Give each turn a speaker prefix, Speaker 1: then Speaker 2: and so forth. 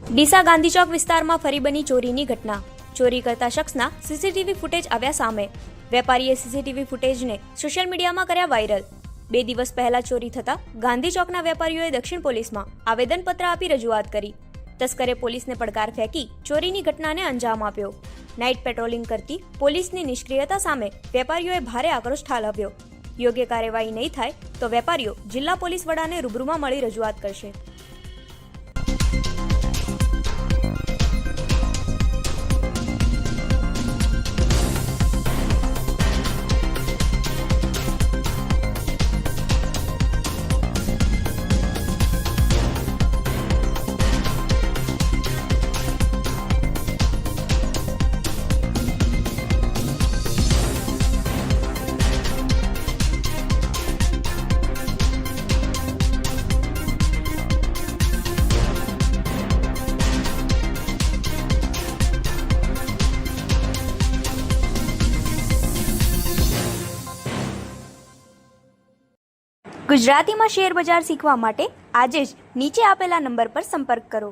Speaker 1: ડીસા ગાંધીચોક વિસ્તારમાં ફરી બની ચોરીની ઘટના। ચોરી કરતા શખ્સના સીસીટીવી ફૂટેજ આવ્યા સામે। વેપારીએ સીસીટીવી ફૂટેજને સોશિયલ મીડિયામાં કર્યા વાયરલ। 2 દિવસ પહેલા ચોરી થતા ગાંધીચોકના વેપારીઓએ દક્ષિણ પોલીસમાં આવેદનપત્ર આપી રજૂઆત કરી। તસ્કરે પોલીસને પડકાર ફેંકી ચોરીની ઘટનાને અંજામ આપ્યો। નાઇટ પેટ્રોલિંગ કરતી પોલીસની નિષ્ક્રિયતા સામે વેપારીઓએ ભારે આક્રોશ ઠાલવ્યો। યોગ્ય કાર્યવાહી નહીં થાય તો વેપારીઓ જિલ્લા પોલીસ વડાને રૂબરૂમાં મળી રજૂઆત કરશે। ગુજરાતીમાં શેર બજાર શીખવા માટે આજે જ નીચે આપેલા નંબર પર સંપર્ક કરો।